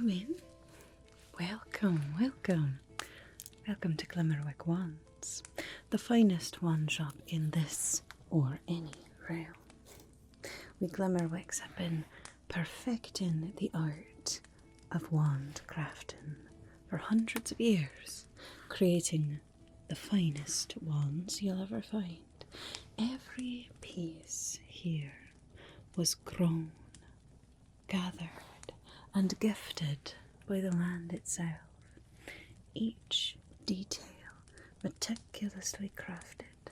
Come in. Welcome, welcome. Welcome to Glimmerwick Wands, the finest wand shop in this or any realm. We Glimmerwicks have been perfecting the art of wand crafting for hundreds of years, creating the finest wands you'll ever find. Every piece here was grown, gathered, and gifted by the land itself. Each detail meticulously crafted,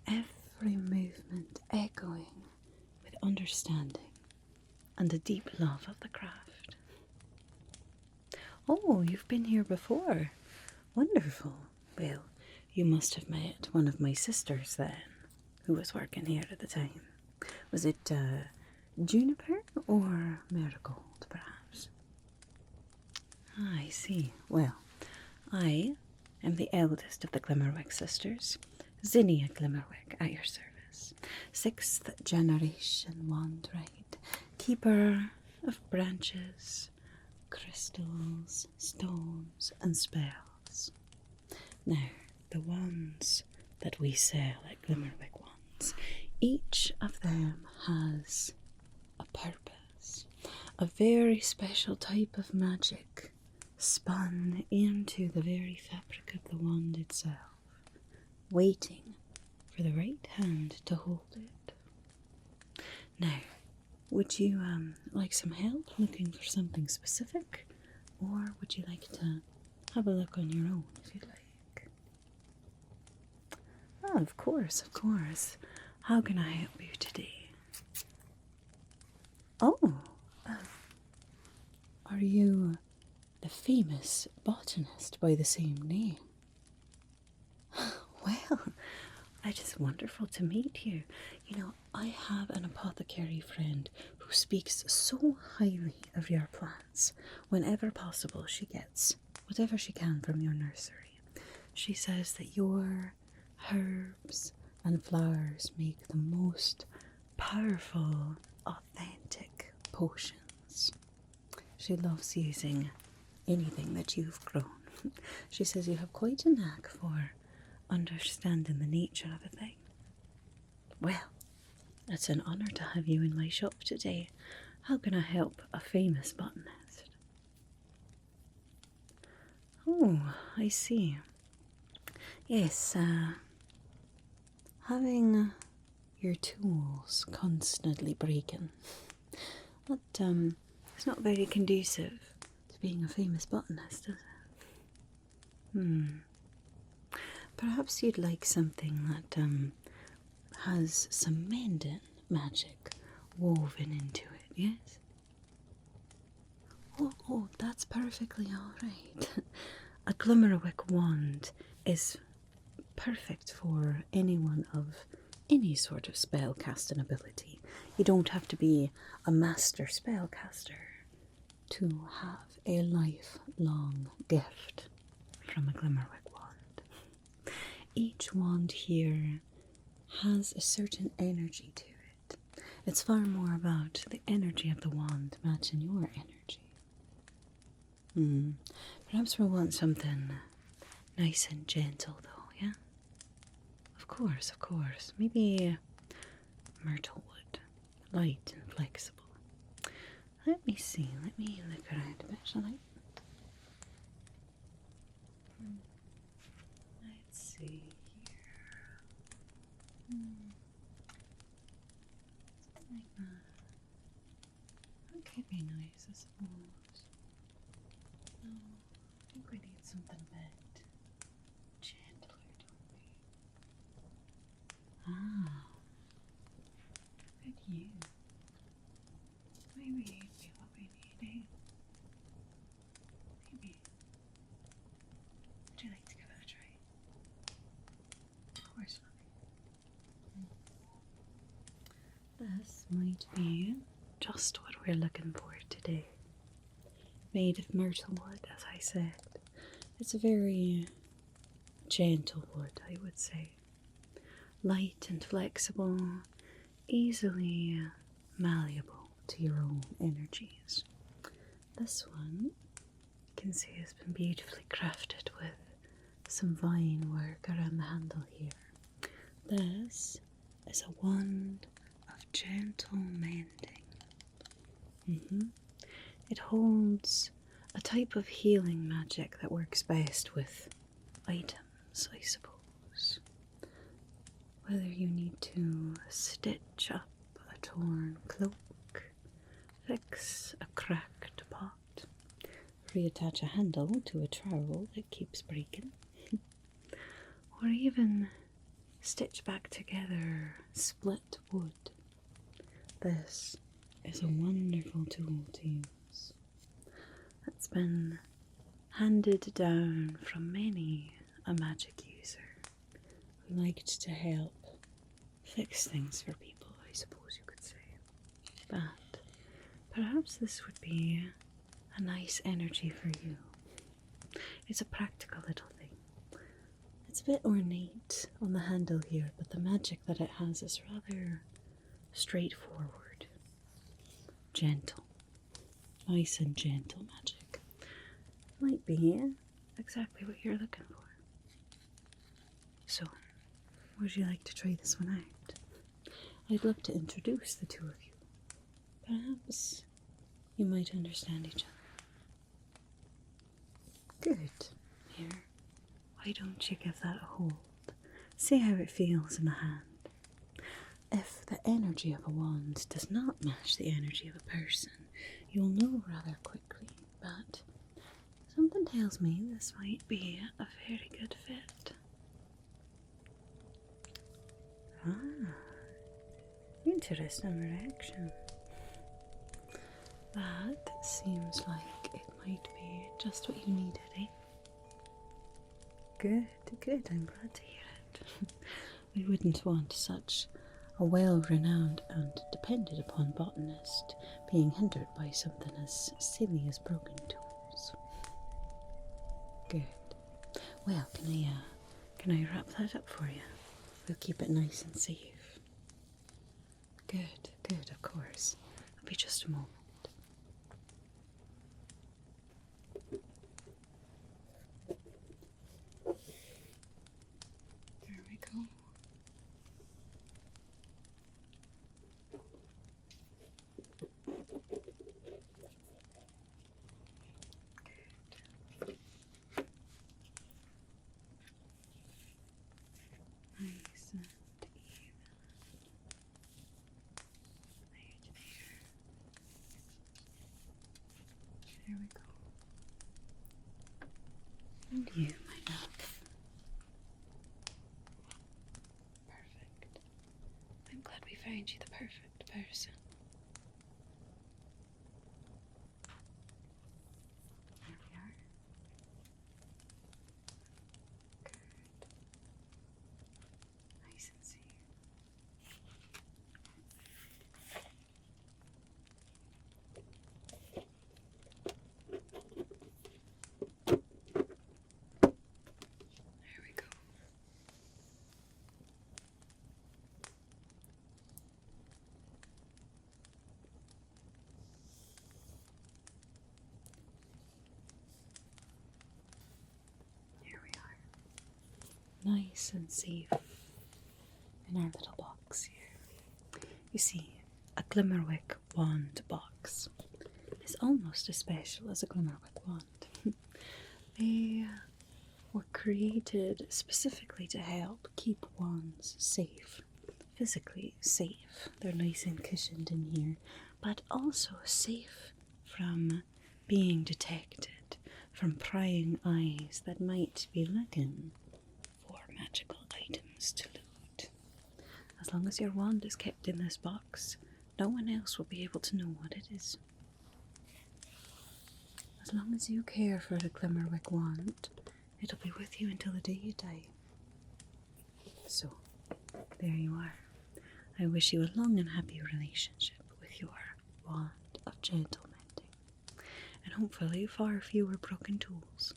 every movement echoing with understanding and a deep love of the craft. Oh, you've been here before. Wonderful. Well, you must have met one of my sisters then, who was working here at the time. Was it Juniper or Marigold, perhaps? Ah, I see. Well, I am the eldest of the Glimmerwick sisters, Zinnia Glimmerwick, at your service. 6th generation wandwright, keeper of branches, crystals, stones, and spells. Now, the wands that we sell at Glimmerwick Wands, each of them has a purpose, a very special type of magic spun into the very fabric of the wand itself, waiting for the right hand to hold it. Now, would you like some help looking for something specific, or would you like to have a look on your own if you'd like? Oh, of course, of course. How can I help you today? Oh, are you the famous botanist by the same name? Well, it is wonderful to meet you. You know, I have an apothecary friend who speaks so highly of your plants. Whenever possible, she gets whatever she can from your nursery. She says that your herbs and flowers make the most powerful, authentic potions. She loves using anything that you've grown. She says you have quite a knack for understanding the nature of a thing. Well, it's an honour to have you in my shop today. How can I help a famous botanist? Oh, I see. Yes, having your tools constantly breaking. But, it's not very conducive to being a famous botanist, is it? Perhaps you'd like something that has some mending magic woven into it, yes? Oh, that's perfectly alright. A Glimmerwick wand is perfect for anyone of any sort of spell casting ability. You don't have to be a master spellcaster to have a lifelong gift from a Glimmerwick wand. Each wand here has a certain energy to it. It's far more about the energy of the wand matching your energy. Perhaps we'll want something nice and gentle though, yeah? Of course. Maybe myrtle wood, light and flexible. Let me see, let me look around a bit, shall I? Let's see here. Something like that. That could be nice, I suppose. No, I think we need something a bit gentler, don't we? Ah, good you. Maybe you'd be what we need, eh? Maybe. Would you like to give it a try? Of course, mommy. This might be just what we're looking for today. Made of myrtle wood, as I said. It's a very gentle wood, I would say. Light and flexible, easily malleable to your own energies. This one you can see has been beautifully crafted with some vine work around the handle here. This is a wand of gentle mending. It holds a type of healing magic that works best with items, I suppose. Whether you need to stitch up a torn cloak, fix a cracked pot, reattach a handle to a trowel that keeps breaking, or even stitch back together split wood. This is a wonderful tool to use. It's been handed down from many a magic user who liked to help fix things for people, I suppose you could say. But perhaps this would be a nice energy for you. It's a practical little thing. It's a bit ornate on the handle here, but the magic that it has is rather straightforward, gentle, nice and gentle magic. Might be exactly what you're looking for. So, would you like to try this one out? I'd love to introduce the two of you. Perhaps you might understand each other. Good. Here, why don't you give that a hold? See how it feels in the hand. If the energy of a wand does not match the energy of a person, you'll know rather quickly, but something tells me this might be a very good fit. Interesting reaction. That seems like it might be just what you needed, eh? Good, good, I'm glad to hear it. We wouldn't want such a well-renowned and depended upon botanist being hindered by something as silly as broken tools. Good. Well, can I wrap that up for you? We'll keep it nice and safe. Good, good, of course. It'll be just a moment. There we go. Nice and even. There we go. And you, my love. Perfect. I'm glad we found you the perfect person. There we are. Good. Nice and safe. There we go. Here we are. Nice and safe in our little box here. You see, a Glimmerwick wand box is almost as special as a Glimmerwick wand. They were created specifically to help keep wands safe, physically safe. They're nice and cushioned in here, but also safe from being detected, from prying eyes that might be looking for magical items to loot. As long as your wand is kept in this box, no one else will be able to know what it is. As long as you care for the Glimmerwick wand, it'll be with you until the day you die. So, there you are. I wish you a long and happy relationship with your wand of gentle mending, and hopefully far fewer broken tools.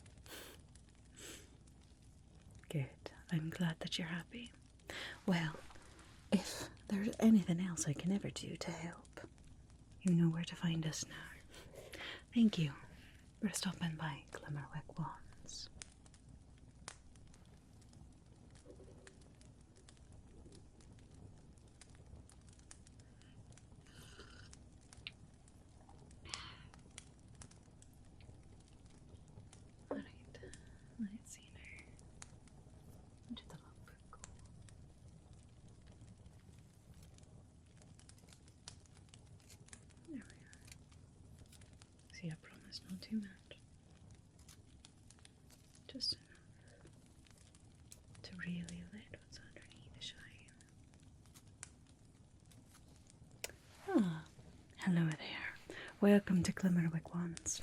Good. I'm glad that you're happy. Well, if there's anything else I can ever do to help, you know where to find us now. Thank you for stopping by Glimmerwick Wands. Alright, let's see now. Where did the logbook go? There we are. See, I promised not too much. Just enough to really let what's underneath shine. Ah, hello there. Welcome to Glimmerwick Wands.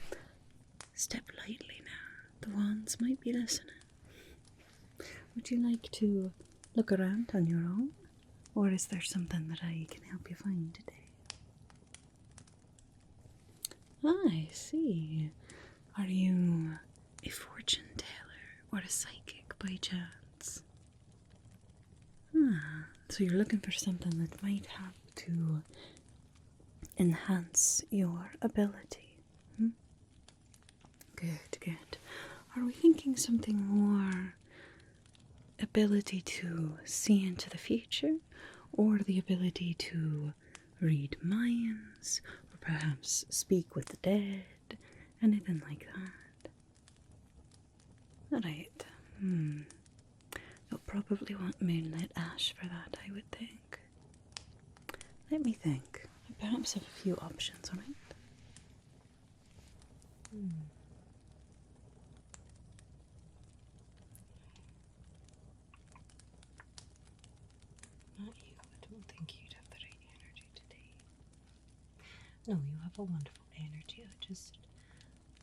Step lightly now. The wands might be listening. Would you like to look around on your own? Or is there something that I can help you find today? I see. Are you a fortune teller or a psychic by chance? So you're looking for something that might help to enhance your ability. Good, good. Are we thinking something more ability to see into the future, or the ability to read minds, or perhaps speak with the dead, anything like that? Alright, You'll probably want Moonlit Ash for that, I would think. Let me think. I perhaps have a few options, alright? Not you. I don't think you'd have the right energy today. No, you have a wonderful energy.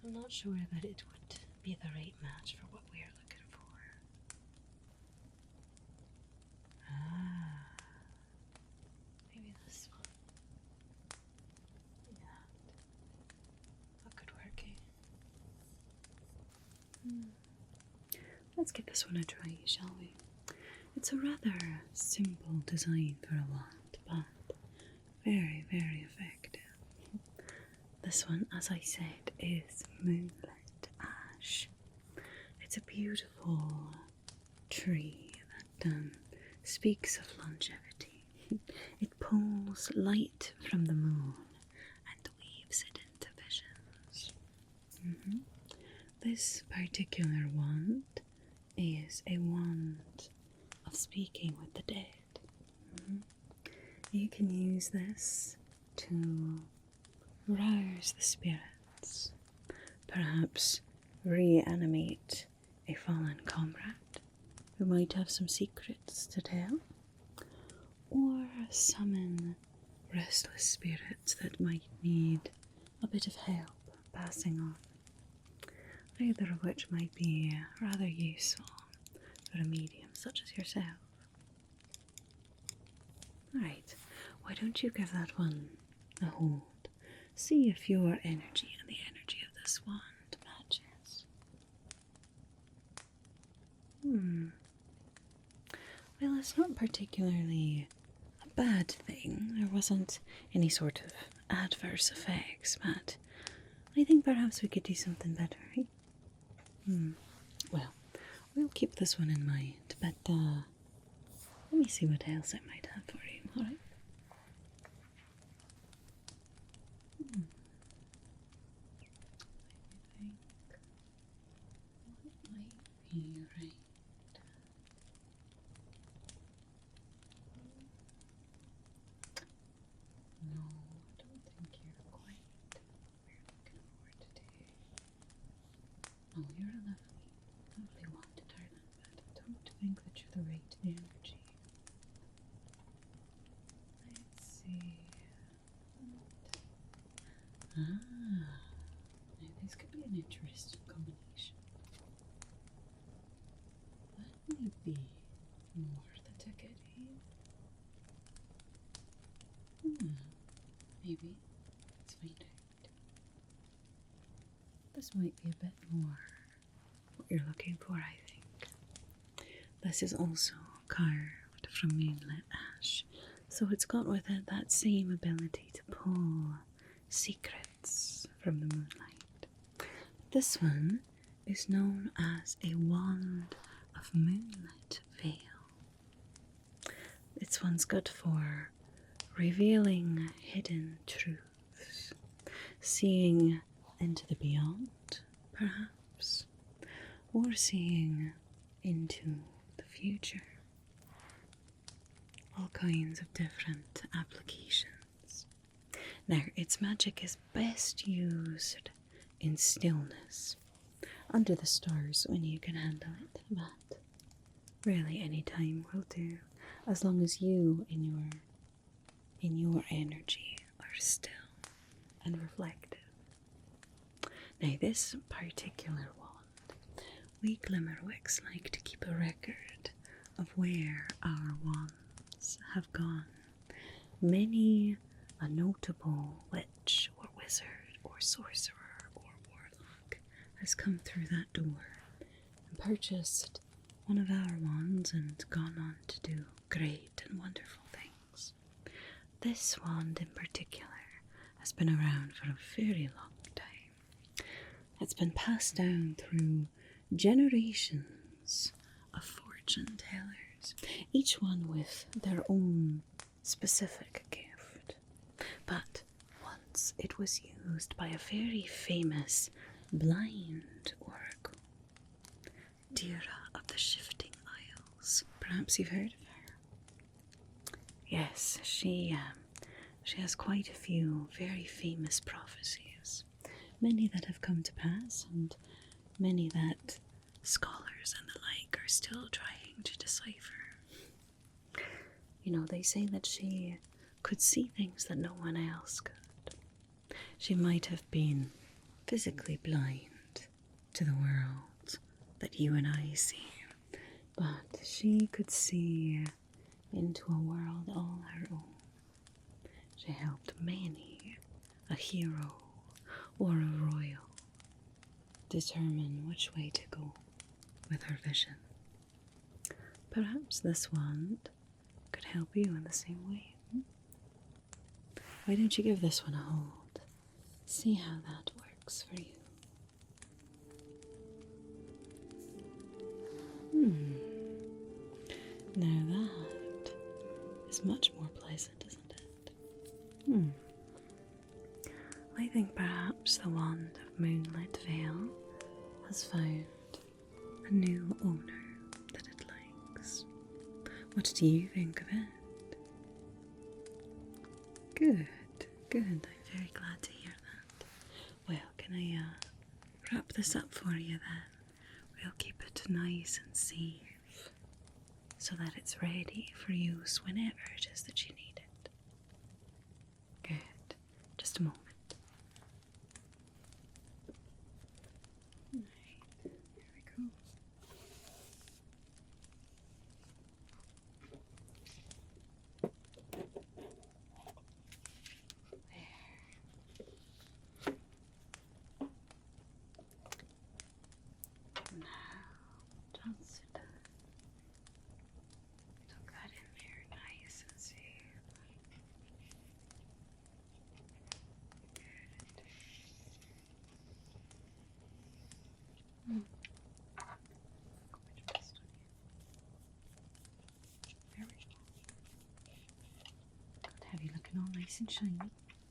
I'm not sure that it would be the right match for what we're looking for. Maybe this one. Yeah, that could work, eh? Let's give this one a try, shall we? It's a rather simple design for a wand, but very, very effective. This one, as I said, is Moonlit Ash. It's a beautiful tree that speaks of longevity. It pulls light from the moon and weaves it into visions. This particular wand is a wand of speaking with the dead. You can use this to rouse the spirits, perhaps reanimate a fallen comrade who might have some secrets to tell, or summon restless spirits that might need a bit of help passing on, either of which might be rather useful for a medium such as yourself. Alright, why don't you give that one a hold? See if your energy and the energy of this wand matches. Well, it's not particularly a bad thing. There wasn't any sort of adverse effects, but I think perhaps we could do something better, right? Well, we'll keep this one in mind, but let me see what else I might have for you, alright? What might be right? No, I don't think you're quite what we're looking for today. No, you're a lovely one to turn on, but I don't think that you're the right energy. Let's see. Now this could be an interesting combination. That might be more the ticket, maybe. Let's find out. This might be a bit more what you're looking for, I think. This is also carved from Moonlit Ash, so it's got with it that same ability to pull secrets from the moonlight. This one is known as a wand of moonlit veil. This one's good for revealing hidden truths, seeing into the beyond, perhaps, or seeing into the future. All kinds of different applications. Now, its magic is best used in stillness, under the stars when you can handle it, but really any time will do, as long as you in your energy are still and reflective. Now, this particular wand, we Glimmerwicks like to keep a record of where our wands have gone. Many a notable witch or wizard or sorcerer or warlock has come through that door and purchased one of our wands and gone on to do great and wonderful things. This wand in particular has been around for a very long time. It's been passed down through generations of fortune tellers, each one with their own specific gift. But once it was used by a very famous blind oracle, Dira of the Shifting Isles. Perhaps you've heard of her. Yes, she has quite a few very famous prophecies, many that have come to pass and many that scholars and the like are still trying to decipher. You know, they say that she could see things that no one else could. She might have been physically blind to the world that you and I see, but she could see into a world all her own. She helped many, a hero or a royal, determine which way to go with her vision. Perhaps this wand could help you in the same way. Why don't you give this one a hold? See how that works for you. Now that is much more pleasant, isn't it? I think perhaps the wand of Moonlit Veil has found a new owner that it likes. What do you think of it? Good. I'm very glad to hear that. Well, can I wrap this up for you then? We'll keep it nice and safe so that it's ready for use whenever it is that you need it. Good. Just a moment. Right, here we go. Just tuck that in there nice and safe. Good. Very good. Good to have you looking all nice and shiny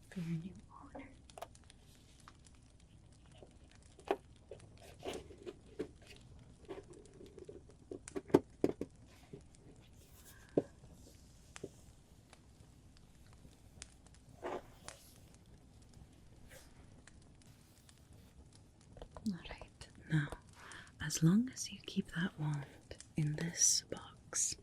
for your new owner. Alright, now, as long as you keep that wand in this box,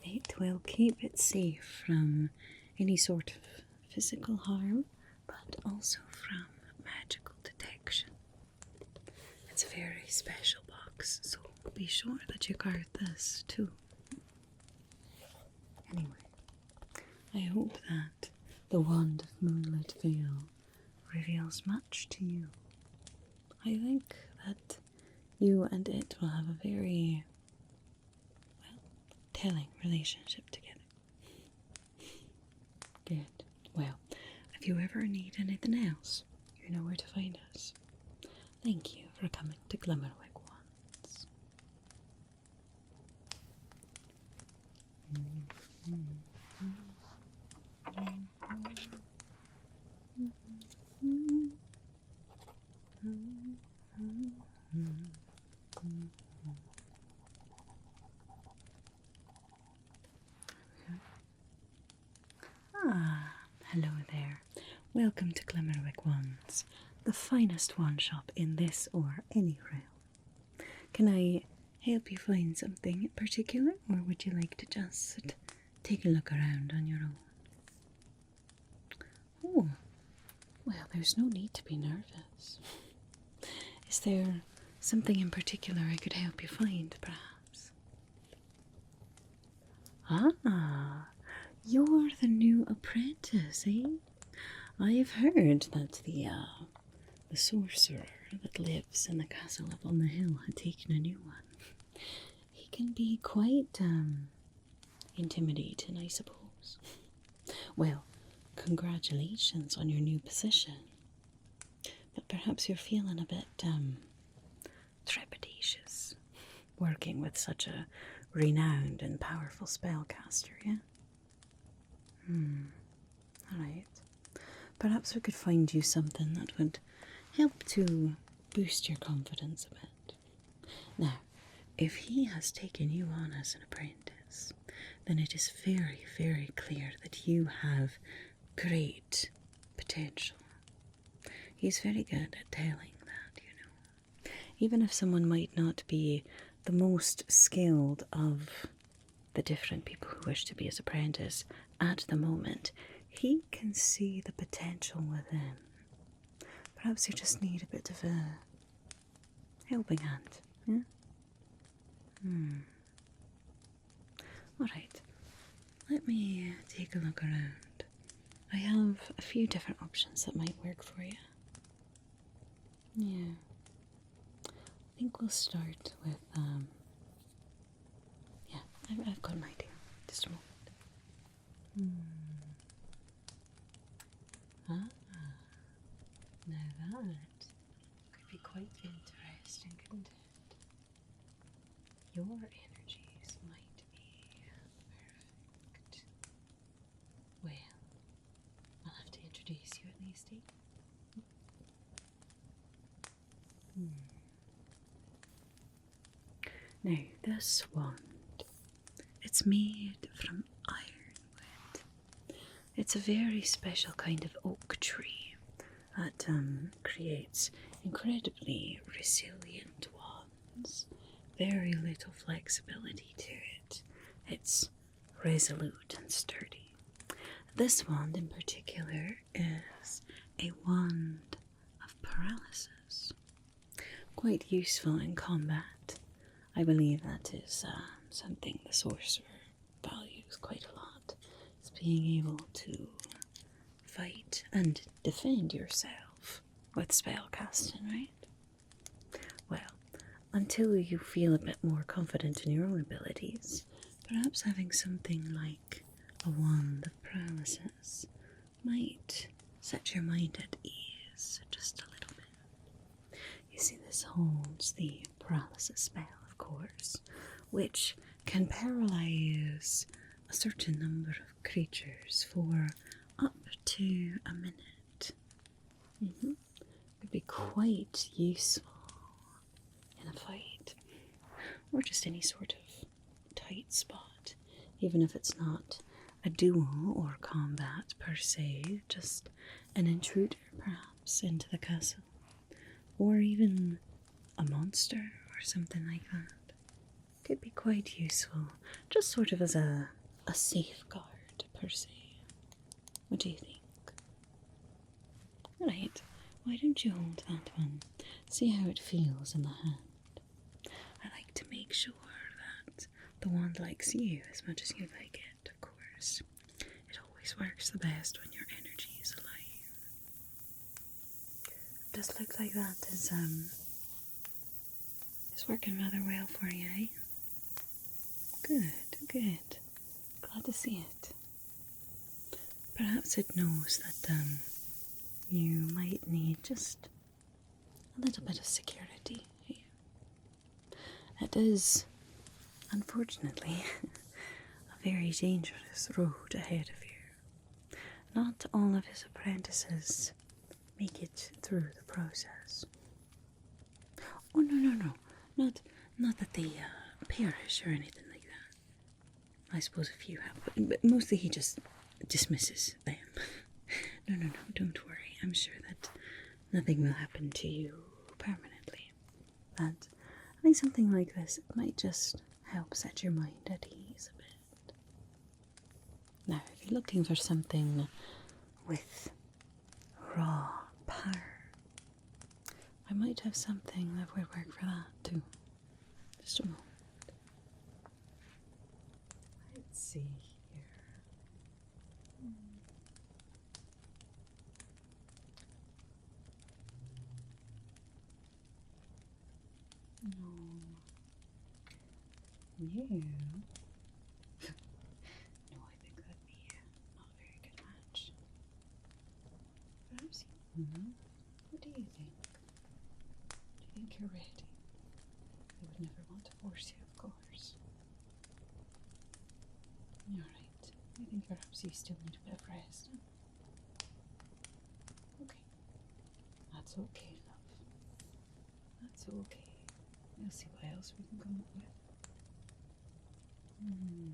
it will keep it safe from any sort of physical harm, but also from magical detection. It's a very special box, so be sure that you guard this too. Anyway, I hope that the wand of Moonlit Veil reveals much to you. I think that you and it will have a very, telling relationship together. Good. Well, if you ever need anything else, you know where to find us. Thank you for coming to Glimmerwick Wands. Ah, hello there. Welcome to Glimmerwick Wands, the finest wand shop in this or any realm. Can I help you find something in particular, or would you like to just take a look around on your own? Oh, well, there's no need to be nervous. Is there something in particular I could help you find, perhaps? Ah, you're the new apprentice, eh? I've heard that the sorcerer that lives in the castle up on the hill had taken a new one. He can be quite intimidating, I suppose. Well, congratulations on your new position. But perhaps you're feeling a bit trepidatious working with such a renowned and powerful spellcaster, yeah? Alright. Perhaps we could find you something that would help to boost your confidence a bit. Now, if he has taken you on as an apprentice, then it is very, very clear that you have great potential. He's very good at telling that, you know. Even if someone might not be the most skilled of the different people who wish to be his apprentice at the moment, he can see the potential within. Perhaps you just need a bit of a helping hand, yeah? Alright, let me take a look around. I have a few different options that might work for you. Yeah. I think we'll start with, yeah, I've got an idea. Just a moment. Now that could be quite interesting, couldn't it? Your energies might be perfect. Well, I'll have to introduce you at least, eh? Now, this wand, it's made from ironwood. It's a very special kind of oak tree that creates incredibly resilient wands. Very little flexibility to it. It's resolute and sturdy. This wand in particular is a wand of paralysis. Quite useful in combat. I believe that is something the sorcerer values quite a lot. Is being able to fight and defend yourself with spellcasting, right? Well, until you feel a bit more confident in your own abilities, perhaps having something like a wand of paralysis might set your mind at ease just a little bit. You see, this holds the paralysis spell, of course, which can paralyze a certain number of creatures for up to a minute. Could be quite useful in a fight, or just any sort of tight spot, even if it's not a duel or combat per se, just an intruder perhaps into the castle, or even a monster or something like that. Could be quite useful, just sort of as a safeguard per se. What do you think? Alright, why don't you hold that one? See how it feels in the hand. I like to make sure that the wand likes you as much as you like it, of course. It always works the best when your energy is alive. It does look like that is working rather well for you, eh? Good, good. Glad to see it. Perhaps it knows that you might need just a little bit of security here. It is, unfortunately, a very dangerous road ahead of you. Not all of his apprentices make it through the process. Oh, no. Not that they perish or anything like that. I suppose a few have, but mostly he just dismisses them. No, don't worry. I'm sure that nothing will happen to you permanently. But I think something like this might just help set your mind at ease a bit. Now, if you're looking for something with raw power, I might have something that would work for that too. Just a moment. Let's see here. No. You? No, I think that'd be not a very good match. Perhaps you? What do you think? Do you think you're ready? I would never want to force you, of course. You're right. I think perhaps you still need a bit of rest. Okay. That's okay, love. That's okay. We'll see what else we can come up with. Maybe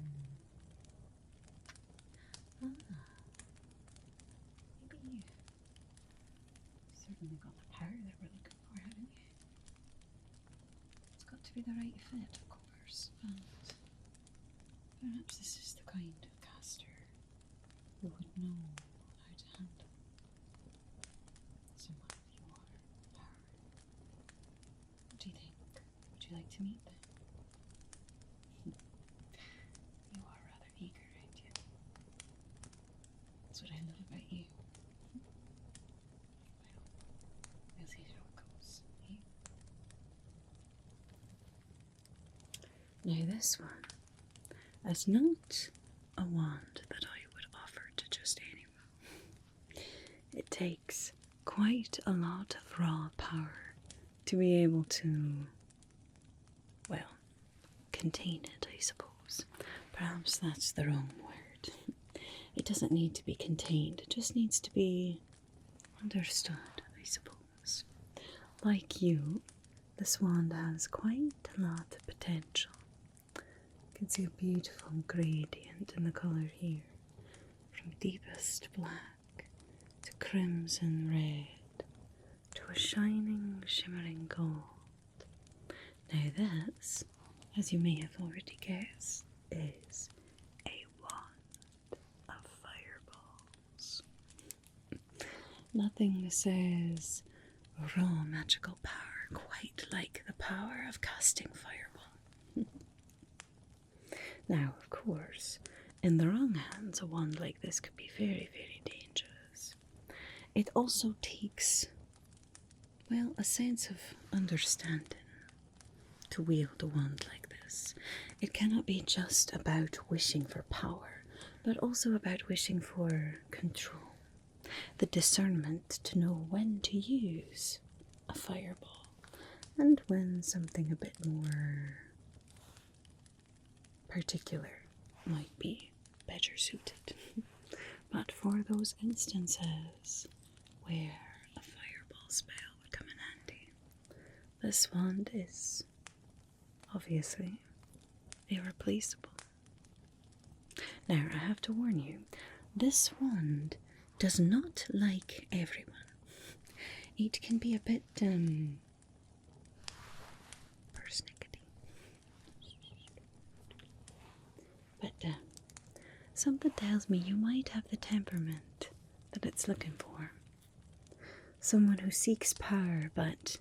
you've certainly got the power that we're looking for, haven't you? It's got to be the right fit, of course, but perhaps this is the kind of caster who would know how to handle someone of your power. What do you think? Would you like to meet them? You are rather eager, aren't you? That's what I love about you. Well, we'll see how it goes. Eh? Now this one is not a wand that I would offer to just anyone. It takes quite a lot of raw power to be able to, well, contain it, I suppose. Perhaps that's the wrong word. It doesn't need to be contained, it just needs to be understood, I suppose. Like you, this wand has quite a lot of potential. You can see a beautiful gradient in the colour here, from deepest black to crimson red to a shining, shimmering gold. Now this, as you may have already guessed, is a wand of fireballs. Nothing says raw magical power quite like the power of casting fireball. Now, of course, in the wrong hands, a wand like this could be very, very dangerous. It also takes, well, a sense of understanding to wield a wand like this. It cannot be just about wishing for power, but also about wishing for control. The discernment to know when to use a fireball and when something a bit more particular might be better suited. But for those instances where a fireball spell would come in handy, this wand is obviously irreplaceable. Now, I have to warn you, this wand does not like everyone. It can be a bit, persnickety. But, something tells me you might have the temperament that it's looking for. Someone who seeks power, but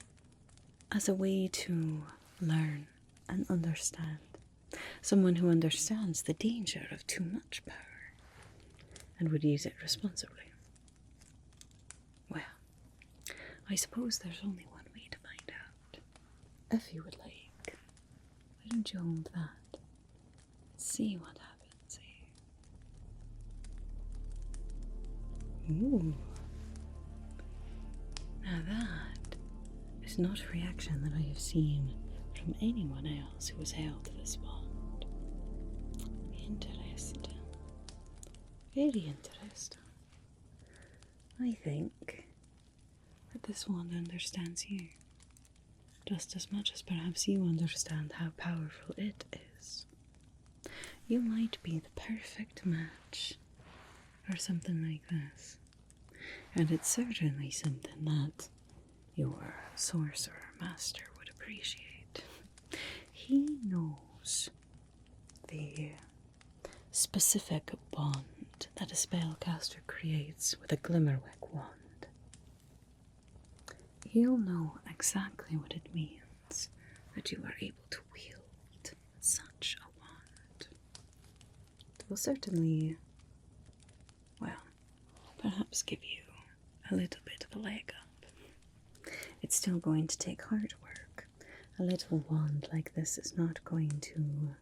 as a way to learn and understand. Someone who understands the danger of too much power and would use it responsibly. Well, I suppose there's only one way to find out. If you would like, why don't you hold that? See what happens here. Ooh. Now that is is not a reaction that I have seen from anyone else who has held this wand. Interesting. Very interesting. I think that this wand understands you, just as much as perhaps you understand how powerful it is. You might be the perfect match for something like this, and it's certainly something that your sorcerer master would appreciate. He knows the specific bond that a spellcaster creates with a Glimmerwick wand. He'll know exactly what it means that you are able to wield such a wand. It will certainly, well, perhaps give you a little bit of a leg up. It's still going to take hard work. A little wand like this is not going to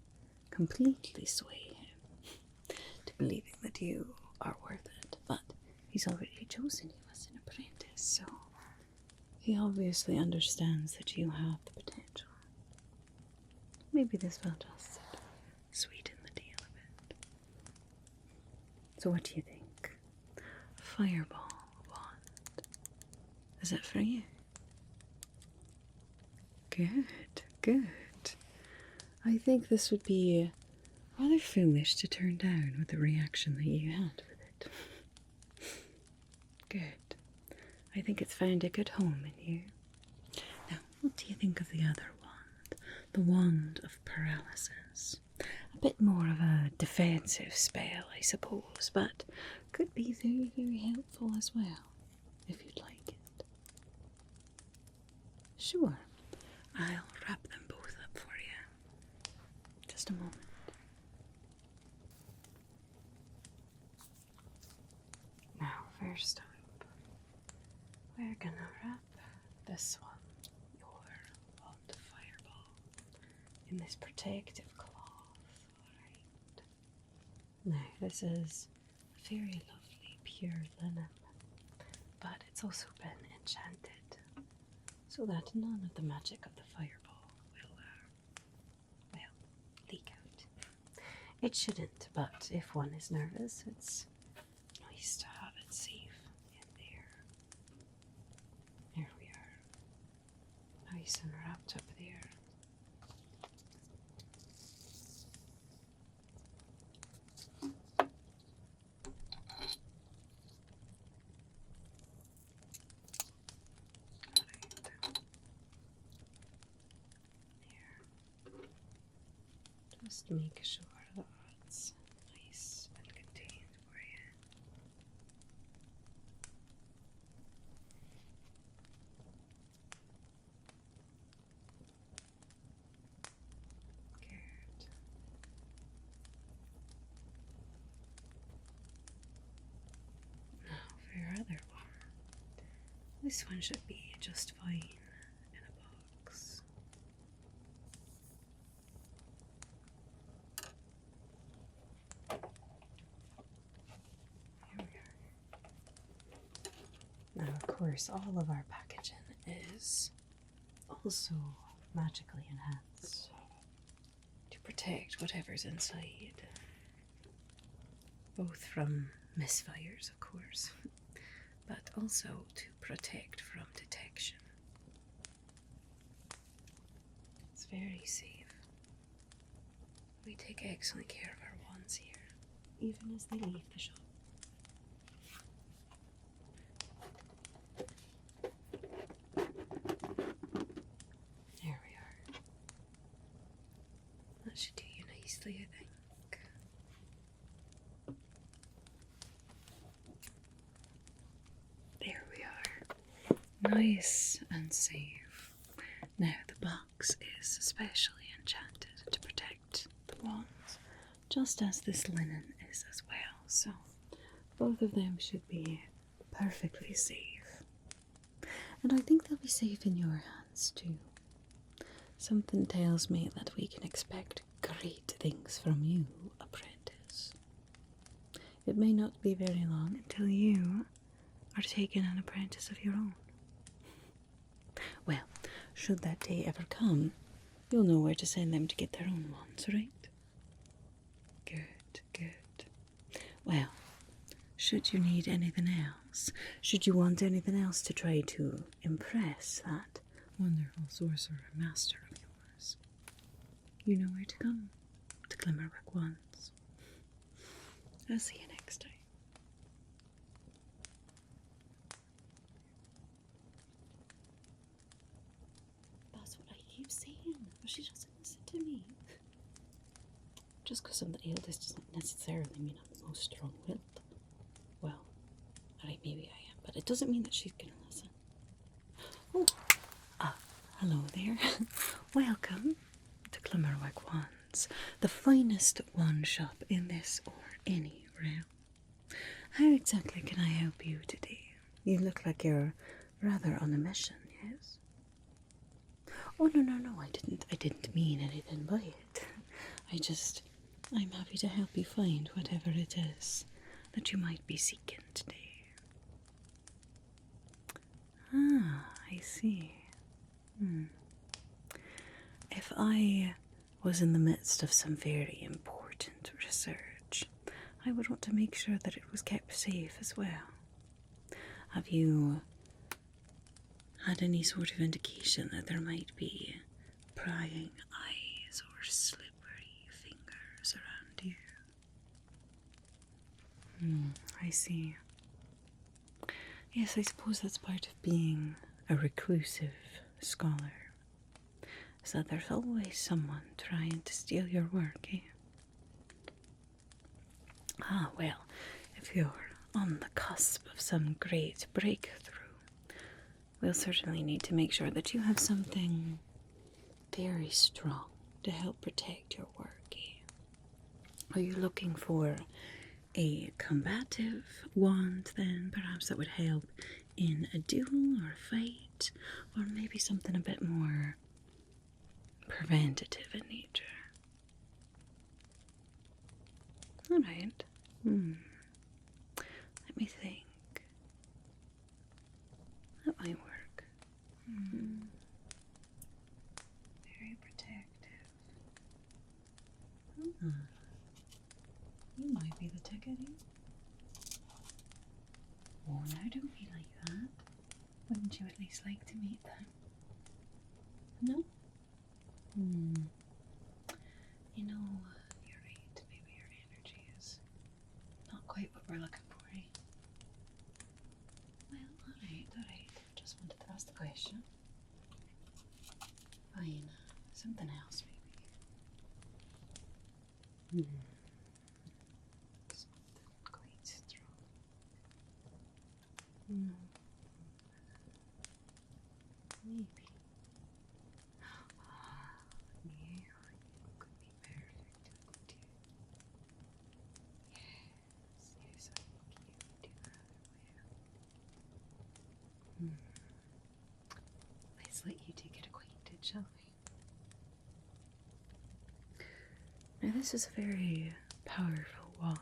completely sway him to believing that you are worth it, but he's already chosen you as an apprentice, so he obviously understands that you have the potential. Maybe this will just sweeten the deal a bit. So what do you think? Fireball wand. Is it for you? Good, good. I think this would be rather foolish to turn down with the reaction that you had with it. Good. I think it's found a good home in you. Now, what do you think of the other wand? The Wand of Paralysis. A bit more of a defensive spell, I suppose, but could be very, very helpful as well, if you'd like it. Sure. I'll wrap them both up for you. Just a moment. Now, first up, we're gonna wrap this one, your wand of fireball, in this protective cloth. Alright. Now, this is a very lovely, pure linen, but it's also been enchanted, so that none of the magic of the fireball will, leak out. It shouldn't, but if one is nervous, it's nice to have it safe in there. There we are. Nice and wrapped up there. Just make sure that it's nice and contained for you. Good. Now for your other one. This one should be just fine in a box. Now, of course, all of our packaging is also magically enhanced to protect whatever's inside, both from misfires, of course, but also to protect from detection. It's very safe. We take excellent care of our wands here, even as they leave the shop. There we are. That should do you nicely, I think. There we are. Nice and safe. Now the box is especially enchanted to protect the wands, just as this linen is as well, so both of them should be perfectly safe. And I think they'll be safe in your hands too. Something tells me that we can expect great things from you, apprentice. It may not be very long until you are taking an apprentice of your own. Well, should that day ever come, you'll know where to send them to get their own wands, right? Good, good. Well, should you need anything else, should you want anything else to try to impress that wonderful sorcerer master of yours, you know where to come, to Glimmerwick Wands. I'll see you next time. That's what I keep saying, but she doesn't listen to me. Just because I'm the eldest doesn't necessarily mean I'm the most strong-willed. Well, alright, maybe I am, but it doesn't mean that she's gonna listen. Oh, hello there. Welcome to Glimmerwick Wands, the finest wand shop in this or any realm. How exactly can I help you today? You look like you're rather on a mission, yes? Oh, no, I didn't mean anything by it. I'm happy to help you find whatever it is that you might be seeking today. Ah, I see. If I was in the midst of some very important research, I would want to make sure that it was kept safe as well. Have you had any sort of indication that there might be prying eyes or slippery fingers around you? I see. Yes, I suppose that's part of being a reclusive scholar. Is that there's always someone trying to steal your work, eh? Ah, well, if you're on the cusp of some great breakthrough, we'll certainly need to make sure that you have something very strong to help protect your work, eh? Are you looking for a combative wand then, perhaps that would help in a duel or a fight, or maybe something a bit more preventative in nature? Alright. Let me think. That might work. Very protective. You might be the ticket. Oh, now don't be like that. Wouldn't you at least like to meet them? No? You know, you're right. Maybe your energy is not quite what we're looking for, eh? Well, alright. Just wanted to ask the question. Fine. Something else, maybe. Something quite strong. Maybe. Yeah, you could be perfect, couldn't you? Yes, I think you would do rather well. Let's let you two get acquainted, shall we? Now, this is a very powerful wand,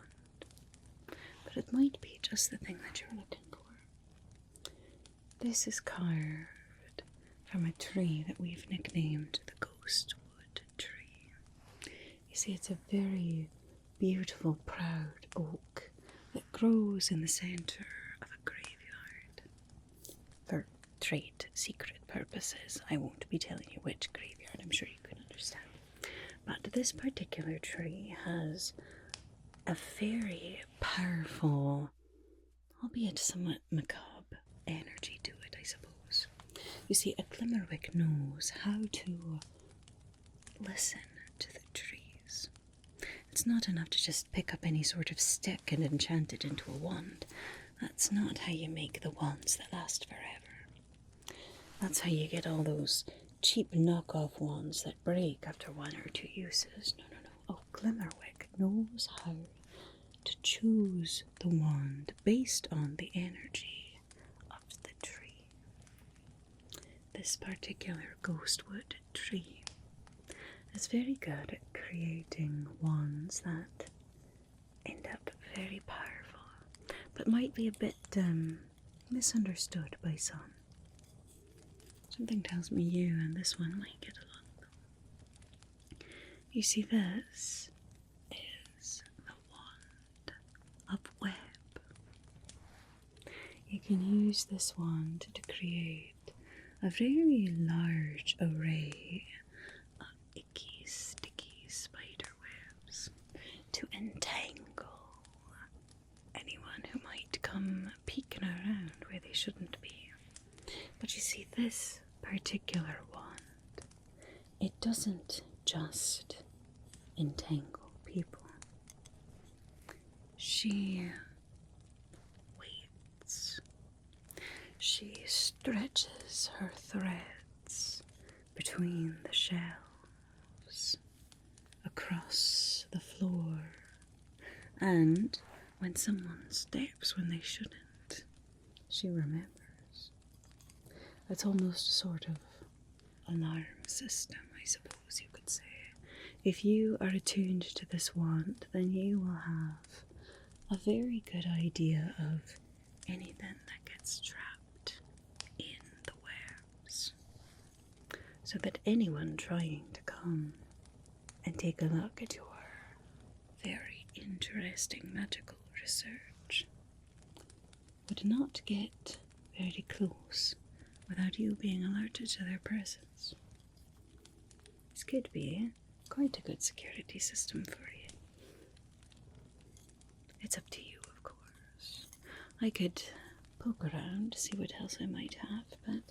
but it might be just the thing that you're looking for. This is carved from a tree that we've nicknamed the Ghostwood tree. You see, it's a very beautiful, proud oak that grows in the centre of a graveyard. For trade secret purposes, I won't be telling you which graveyard, I'm sure you can understand. But this particular tree has a very powerful, albeit somewhat macabre, energy to it, I suppose. You see, a Glimmerwick knows how to listen to the trees. It's not enough to just pick up any sort of stick and enchant it into a wand. That's not how you make the wands that last forever. That's how you get all those cheap knockoff wands that break after one or two uses. No. Oh, Glimmerwick knows how to choose the wand based on the energy of the tree. This particular ghostwood tree is very good at creating wands that end up very powerful, but might be a bit misunderstood by some. Something tells me you and this one might get along. You see, this is the wand of web. You can use this wand to create a very large array of icky, sticky spider webs to entangle anyone who might come peeking around where they shouldn't be. But you see, this particular wand, it doesn't just entangle people. She waits. She stretches her threads between the shelves, across the floor, and when someone steps when they shouldn't, she remembers. It's almost a sort of alarm system, I suppose you could say. If you are attuned to this wand, then you will have a very good idea of anything that gets trapped in the webs, so that anyone trying to come and take a look at your very interesting magical research would not get very close without you being alerted to their presence. This could be quite a good security system for you. It's up to you, of course. I could poke around to see what else I might have, but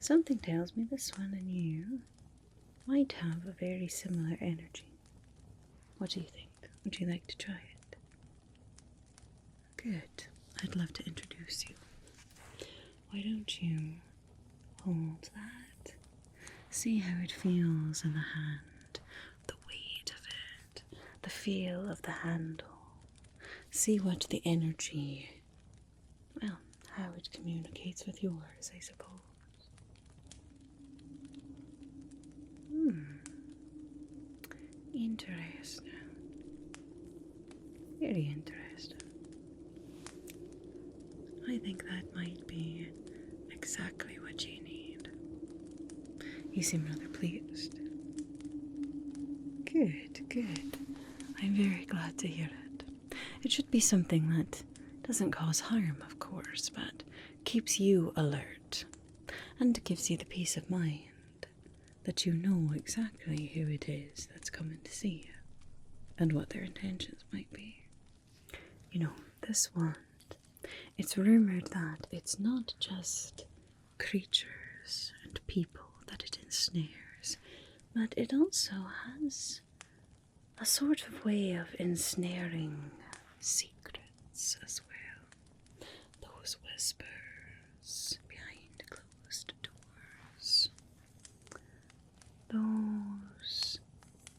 something tells me this one and you might have a very similar energy. What do you think? Would you like to try it? Good. I'd love to introduce you. Why don't you hold that? See how it feels in the hand, the weight of it, the feel of the handle. See what the energy, well, how it communicates with yours, I suppose. Interesting. Very interesting. I think that might be exactly what you need. You seem rather pleased. Good, good. I'm very glad to hear it. It should be something that doesn't cause harm, of course, but keeps you alert and gives you the peace of mind that you know exactly who it is that's coming to see you and what their intentions might be. You know, this wand, it's rumoured that it's not just creatures and people that it ensnares, but it also has a sort of way of ensnaring secrets as well. Those whispers behind closed doors. Those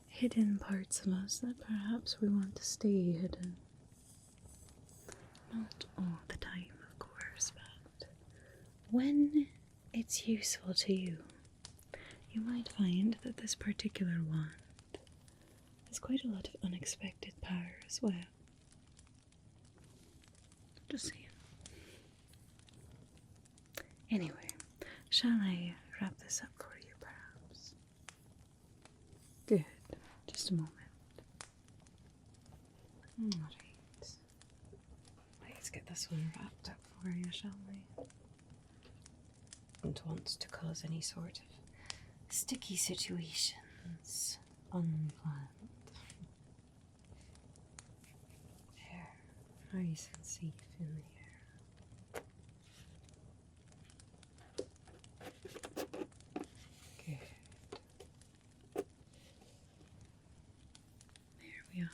hidden parts of us that perhaps we want to stay hidden. Not all the time, of course, but when it's useful to you, you might find that this particular wand has quite a lot of unexpected power as well. Just saying. Anyway, shall I wrap this up for you, perhaps? Good. Just a moment. Alright. Let's get this one wrapped up for you, shall we? Don't want to cause any sort of sticky situations unplanned. There, nice and safe in here. Good. There we are.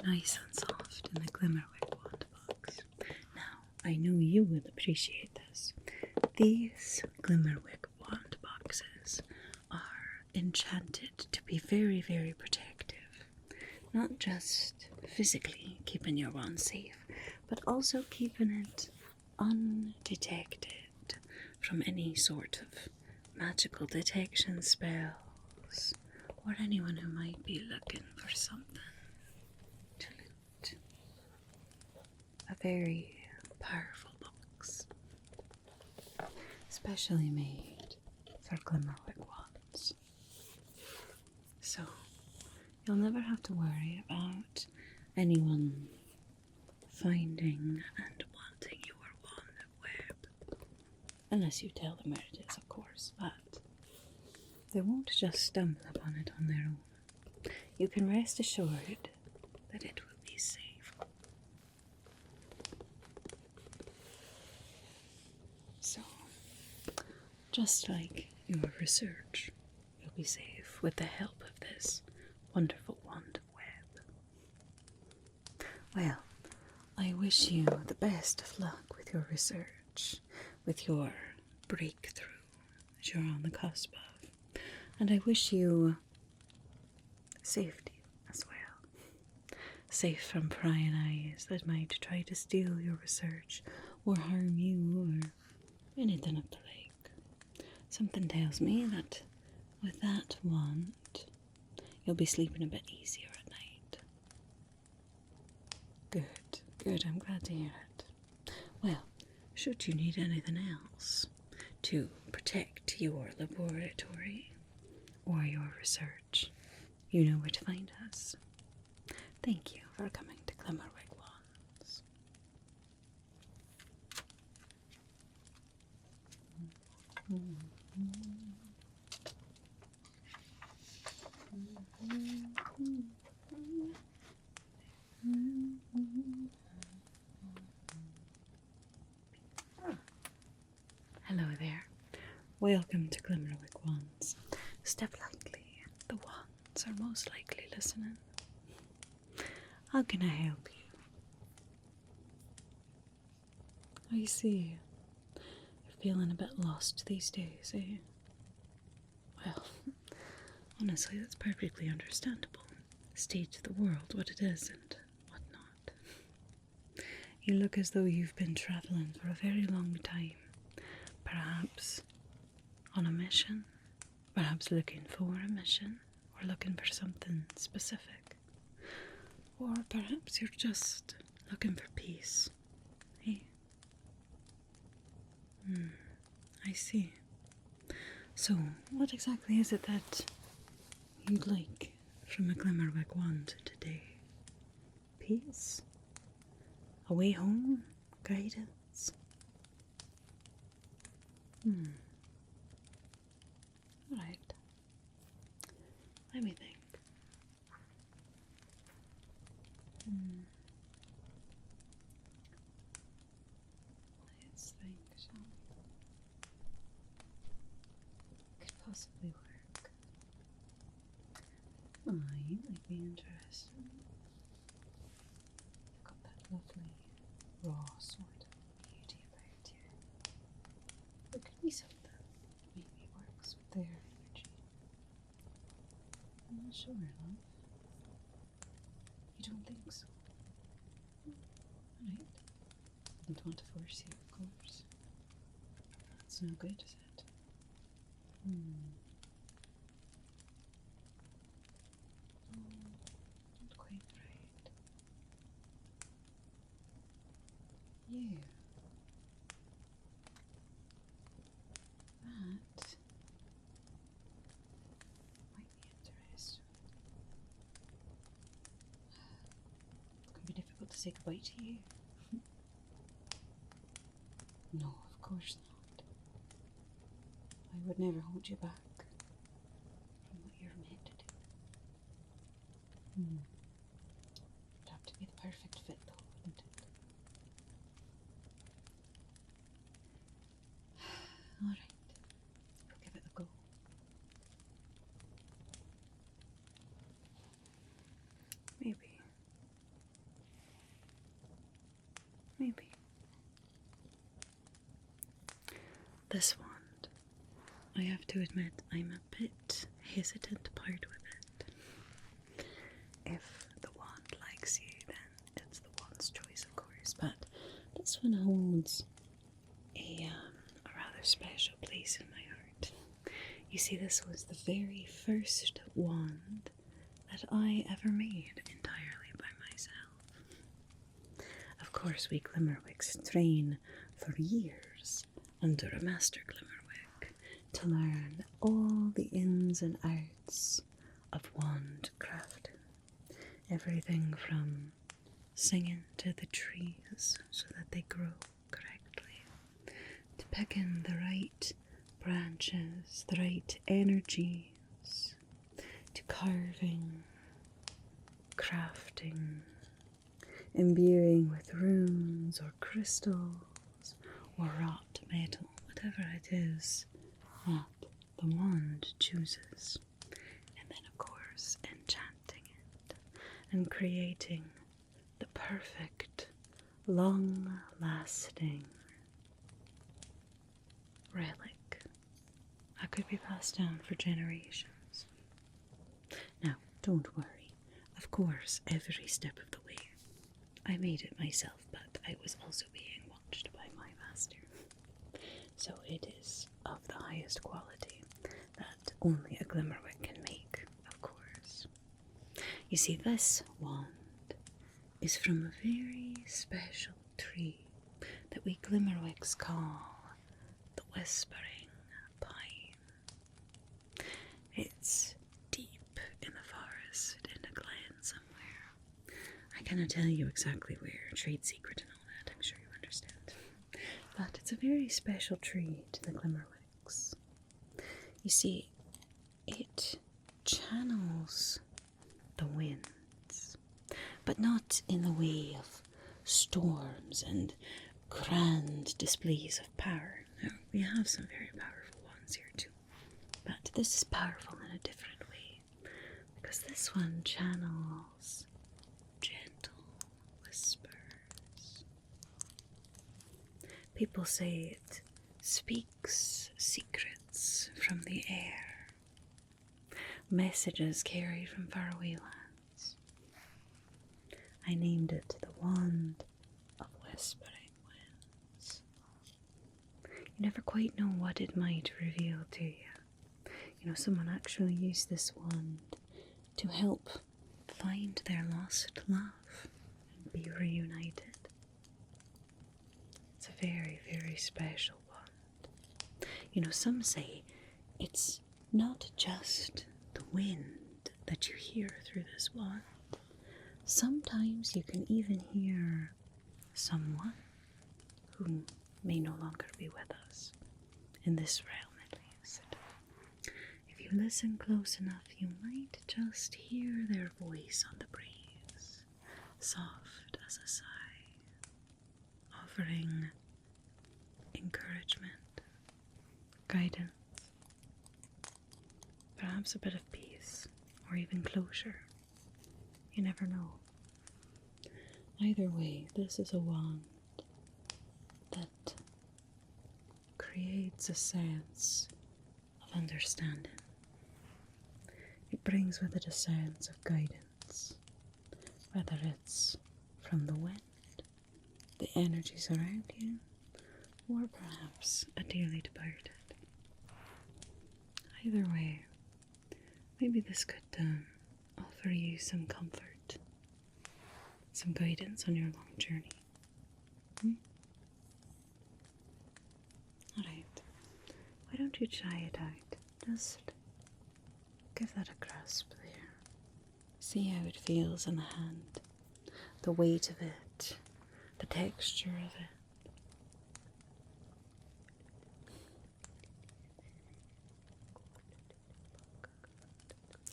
Nice and soft in the Glimmerwick Wand box. Now, I know you will appreciate this. These Glimmerwick Wand boxes are enchanted to be very, very protective. Not just physically keeping your wand safe, but also keeping it undetected from any sort of magical detection spells or anyone who might be looking for something to loot. A very powerful box. specially made for Glimmerwick Wands. So you'll never have to worry about anyone finding and wanting your wand web. Unless you tell them where it is, of course, but they won't just stumble upon it on their own. You can rest assured that it will be safe. So, just like your research, you'll be safe with the help of this wonderful wand web. Well, I wish you the best of luck with your research, with your breakthrough that you're on the cusp of, and I wish you safety as well. Safe from prying eyes that might try to steal your research or harm you or anything of the like. Something tells me that with that wand, you'll be sleeping a bit easier at night. Good, good, I'm glad to hear it. Well, should you need anything else to protect your laboratory or your research, you know where to find us. Thank you for coming to Glimmerwick Wands. Hello there. Welcome to Glimmerwick Wands. Step lightly. The wands are most likely listening. How can I help you? I see. You're feeling a bit lost these days, eh? Well, honestly, that's perfectly understandable. State to the world what it is and what not. You look as though you've been travelling for a very long time. Perhaps on a mission, perhaps looking for a mission, or looking for something specific. Or perhaps you're just looking for peace. Hey? I see. So, what exactly is it that you'd like from a Glimmerwick wand today? Peace? A way home? Guidance? Right. Let me think. Let's think, shall we? Could possibly work. Oh, you might be interested. You've got that lovely raw sort of beauty about you. It could be something that maybe works with their energy. I'm not sure, love. You don't think so? Alright. I don't want to force you, of course. That's no good, is it? Not quite right. You. That might be interesting. It can be difficult to say goodbye to you. No, of course not. I would never hold you back from what you're meant to do. It'd have to be the perfect fit, though, wouldn't it? Alright, we'll give it a go. Maybe. Maybe. This wand, I have to admit, I'm a bit hesitant to part with it. If the wand likes you, then it's the wand's choice, of course, but this one holds a rather special place in my heart. You see, this was the very first wand that I ever made entirely by myself. Of course, we Glimmerwicks train for years under a master Glimmerwick. to learn all the ins and outs of wand crafting. Everything from singing to the trees so that they grow correctly, to picking the right branches, the right energies, to carving, crafting, imbuing with runes or crystals or wrought metal, whatever it is that the wand chooses. And then, of course, enchanting it and creating the perfect, long-lasting relic that could be passed down for generations. Now, don't worry. Of course, every step of the way, I made it myself, but I was also being watched by my master. So it is of the highest quality that only a Glimmerwick can make, of course. You see, this wand is from a very special tree that we Glimmerwicks call the Whispering Pine. It's deep in the forest, in a glen somewhere. I cannot tell you exactly where, trade secret and all that, I'm sure you understand. But it's a very special tree to the Glimmerwicks. You see, it channels the winds, but not in the way of storms and grand displays of power. Now, we have some very powerful ones here too, but this is powerful in a different way, because this one channels gentle whispers. People say it speaks secrets from the air, messages carried from faraway lands. I named it the Wand of Whispering Winds. You never quite know what it might reveal to you. You know, someone actually used this wand to help find their lost love and be reunited. It's a very, very special wand. You know, some say it's not just the wind that you hear through this wand. Sometimes you can even hear someone who may no longer be with us, in this realm at least. If you listen close enough, you might just hear their voice on the breeze, soft as a sigh, offering encouragement, guidance, perhaps a bit of peace, or even closure. You never know. Either way, this is a wand that creates a sense of understanding. It brings with it a sense of guidance, whether it's from the wind, the energies around you, or perhaps a dearly departed. Either way, maybe this could offer you some comfort, some guidance on your long journey. Alright, why don't you try it out? Just give that a grasp there. See how it feels in the hand, the weight of it, the texture of it.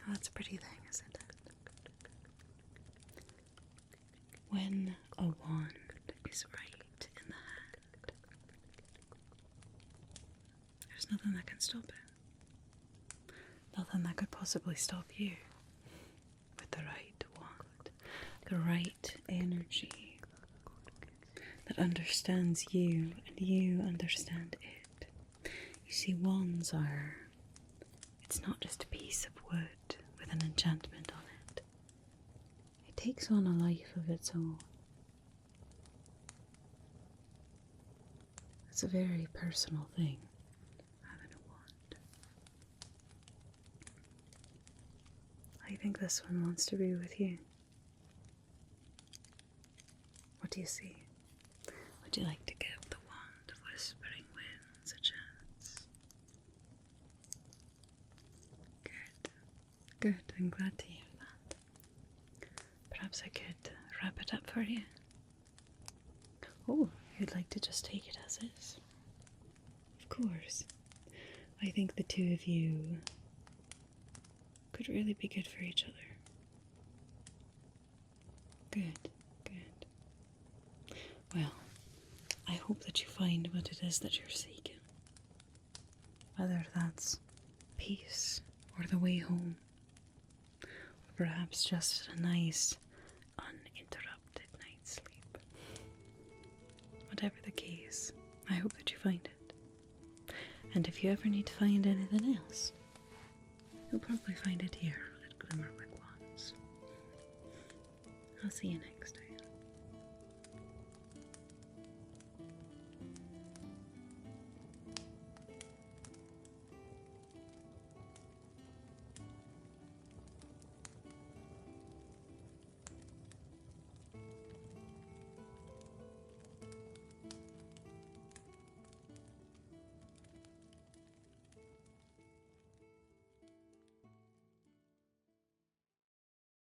Oh, that's a pretty thing, isn't it? When a wand is right in the hand, there's nothing that can stop it. Nothing that could possibly stop you with the right wand, the right energy that understands you and you understand it. You see, wands are, it's not just a piece of wood with an enchantment on it. It takes on a life of its own. It's a very personal thing, having a wand. I think this one wants to be with you. What do you see? Would you like to give the Wand of Whispering Winds a chance? Good, I'm glad to hear that. Perhaps I could wrap it up for you. Oh, you'd like to just take it as is? Of course. I think the two of you could really be good for each other. Good, good. Well, I hope that you find what it is that you're seeking. Whether that's peace or the way home, or perhaps just a nice, uninterrupted night's sleep. Whatever the case, I hope that you find it. And if you ever need to find anything else, you'll probably find it here at Glimmerwick Wands. I'll see you next time.